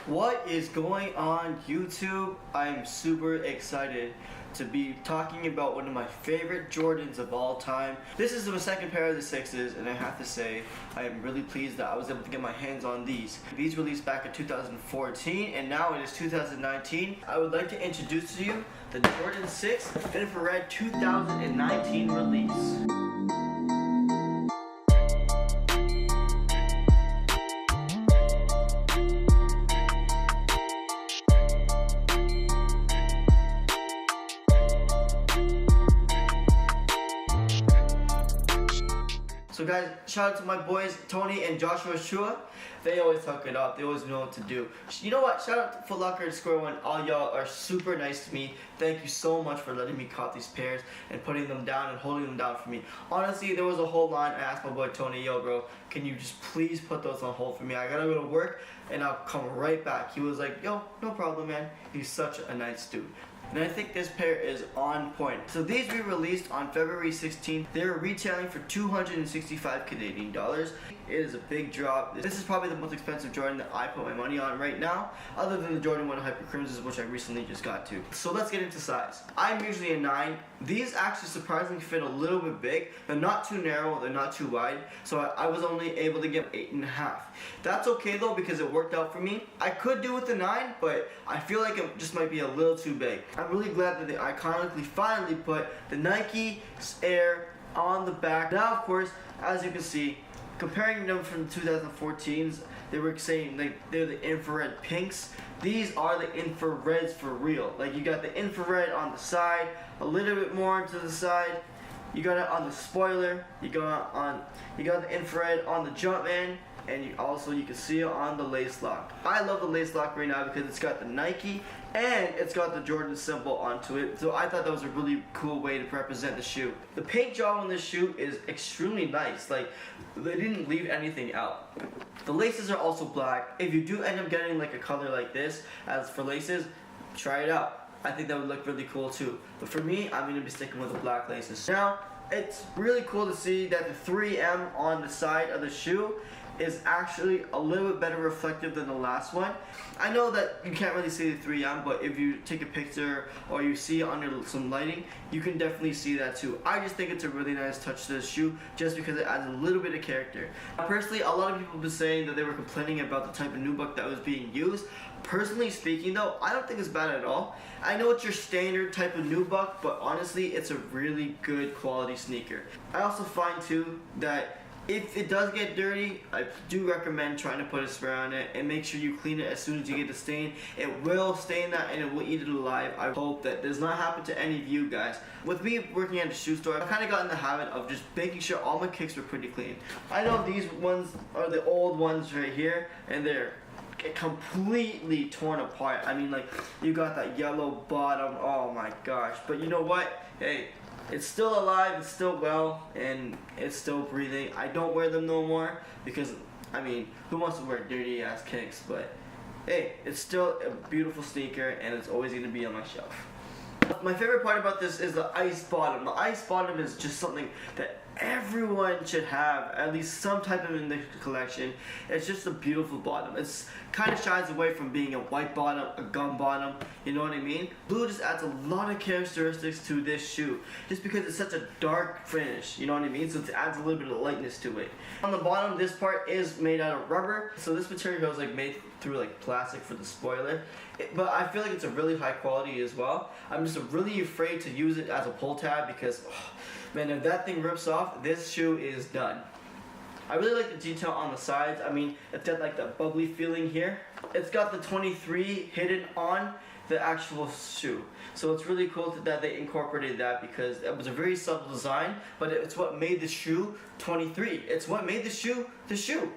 What is going on, YouTube? I'm super excited to be talking about one of my favorite Jordans of all time. This is the second pair of the sixes, and I have to say I am really pleased that I was able to get my hands on these. These released back in 2014 and now it is 2019. I would like to introduce to you the Jordan 6 Infrared 2019 release. So guys, shout out to my boys Tony and Joshua Shua. They always hook it up. They always know what to do. You know what? Shout out to Foot Locker and Square One. All y'all are super nice to me. Thank you so much for letting me cop these pairs and putting them down and holding them down for me. Honestly, there was a whole line. I asked my boy Tony, yo bro, can you just please put those on hold for me? I gotta go to work and I'll come right back. He was like, yo, no problem, man. He's such a nice dude. And I think this pair is on point. So these we released on February 16th. They were retailing for 265 Canadian dollars. It is a big drop. This is probably the most expensive Jordan that I put my money on right now, other than the Jordan 1 Hyper Crimsons, which I recently just got to. So let's get into size. I'm usually a 9. These actually surprisingly fit a little bit big. They're not too narrow, they're not too wide, so I was only able to get 8.5. That's okay though, because it worked out for me. I could do with the 9, but I feel like it just might be a little too big. I'm really glad that they iconically finally put the Nike Air on the back. Now of course, as you can see, comparing them from the 2014s, they were saying like they're the infrared pinks. These are the infrareds for real. Like you got the infrared on the side, a little bit more to the side. You got it on the spoiler. You got the infrared on the Jumpman, and you can see it on the lace lock. I love the lace lock right now because it's got the Nike and it's got the Jordan symbol onto it. So I thought that was a really cool way to represent the shoe. The paint job on this shoe is extremely nice. Like they didn't leave anything out. The laces are also black. If you do end up getting like a color like this as for laces, try it out. I think that would look really cool too. But for me, I'm going to be sticking with the black laces. Now, it's really cool to see that the 3M on the side of the shoe is actually a little bit better reflective than the last one. I know that you can't really see the 3M, but if you take a picture or you see it under some lighting, you can definitely see that too. I just think it's a really nice touch to the shoe just because it adds a little bit of character. Personally, a lot of people have been saying that they were complaining about the type of nubuck that was being used. Personally speaking though, I don't think it's bad at all. I know it's your standard type of nubuck, but honestly, it's a really good quality sneaker. I also find too that if it does get dirty, I do recommend trying to put a spray on it and make sure you clean it as soon as you get the stain. It will stain that and it will eat it alive. I hope that does not happen to any of you guys. With me working at a shoe store, I've kind of gotten the habit of just making sure all my kicks were pretty clean. I know these ones are the old ones right here and they're completely torn apart. I mean, like, you got that yellow bottom, oh my gosh. But you know what? Hey, it's still alive, it's still well, and it's still breathing. I don't wear them no more because, I mean, who wants to wear dirty ass kicks? But hey, it's still a beautiful sneaker and it's always going to be on my shelf. My favorite part about this is the ice bottom. The ice bottom is just something that everyone should have, at least some type of in the collection. It's just a beautiful bottom. It's kind of shies away from being a white bottom, a gum bottom, you know what I mean? Blue just adds a lot of characteristics to this shoe, just because it's such a dark finish, you know what I mean? So it adds a little bit of lightness to it. On the bottom, this part is made out of rubber, so this material is like made through like plastic for the spoiler. But I feel like it's a really high quality as well. I'm just really afraid to use it as a pull tab because, man, if that thing rips off, this shoe is done. I really like the detail on the sides. I mean, it's got like the bubbly feeling here. It's got the 23 hidden on the actual shoe. So it's really cool that they incorporated that because it was a very subtle design, but it's what made the shoe 23. It's what made the shoe the shoe.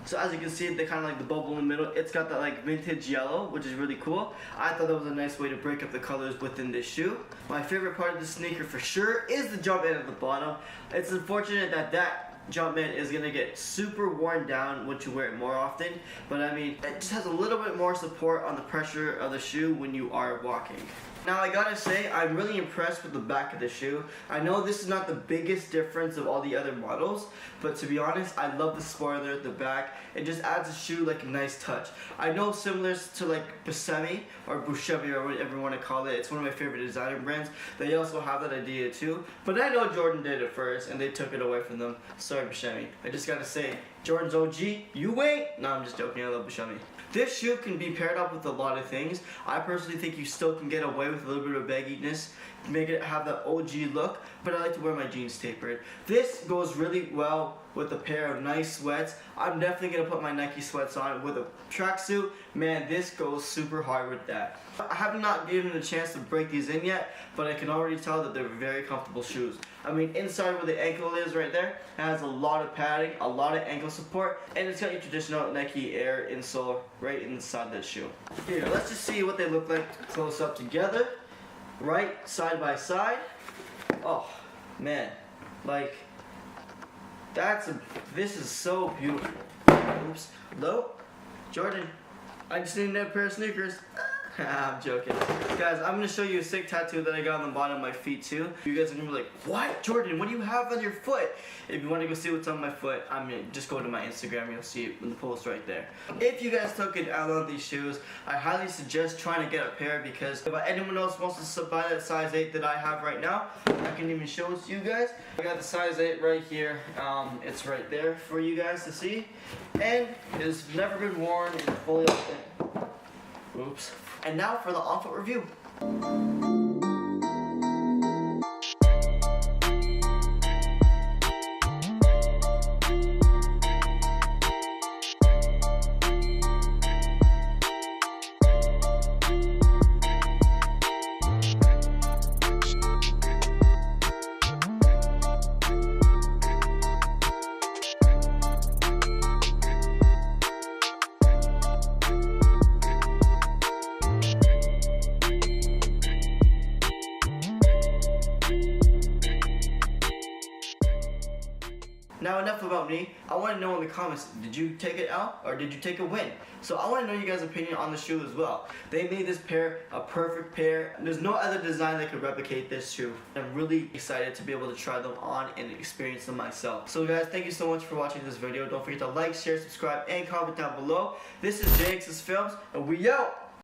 So as you can see, they kind of like the bubble in the middle. It's got that like vintage yellow, which is really cool. I thought that was a nice way to break up the colors within this shoe. My favorite part of the sneaker for sure is the jump in at the bottom. It's unfortunate that Jumpman is going to get super worn down once you wear it more often, but I mean, it just has a little bit more support on the pressure of the shoe when you are walking. Now I gotta say, I'm really impressed with the back of the shoe. I know this is not the biggest difference of all the other models, but to be honest, I love the spoiler at the back. It just adds a shoe like a nice touch. I know similar to like Buscemi or Buscemi or whatever you want to call it. It's one of my favorite designer brands. They also have that idea too. But I know Jordan did it first and they took it away from them. Sorry Buscemi. I just gotta say, Jordan's OG, you ain't. No, I'm just joking. I love Buscemi. This shoe can be paired up with a lot of things. I personally think you still can get away with a little bit of bagginess, make it have that OG look, but I like to wear my jeans tapered. This goes really well with a pair of nice sweats. I'm definitely gonna put my Nike sweats on with a tracksuit. Man, this goes super hard with that. I have not given a chance to break these in yet, but I can already tell that they're very comfortable shoes. I mean, inside where the ankle is right there, it has a lot of padding, a lot of ankle support, and it's got your traditional Nike Air insole right inside that shoe. Here, let's just see what they look like close up together. Right, side by side. Oh, man. Like, this is so beautiful. Oops. Hello? Jordan, I just need a pair of sneakers. I'm joking. Guys, I'm going to show you a sick tattoo that I got on the bottom of my feet too. You guys are going to be like, what? Jordan, what do you have on your foot? If you want to go see what's on my foot, just go to my Instagram. You'll see it in the post right there. If you guys took it out on these shoes, I highly suggest trying to get a pair, because if anyone else wants to buy that size 8 that I have right now, I can even show it to you guys. I got the size 8 right here. It's right there for you guys to see. And it's never been worn. It's fully open. Oops. And now for the on-foot review. Now enough about me. I want to know in the comments, did you take it out or did you take a win? So I want to know you guys' opinion on the shoe as well. They made this pair a perfect pair. There's no other design that could replicate this shoe. I'm really excited to be able to try them on and experience them myself. So guys, thank you so much for watching this video. Don't forget to like, share, subscribe, and comment down below. This is JX's Films, and we out!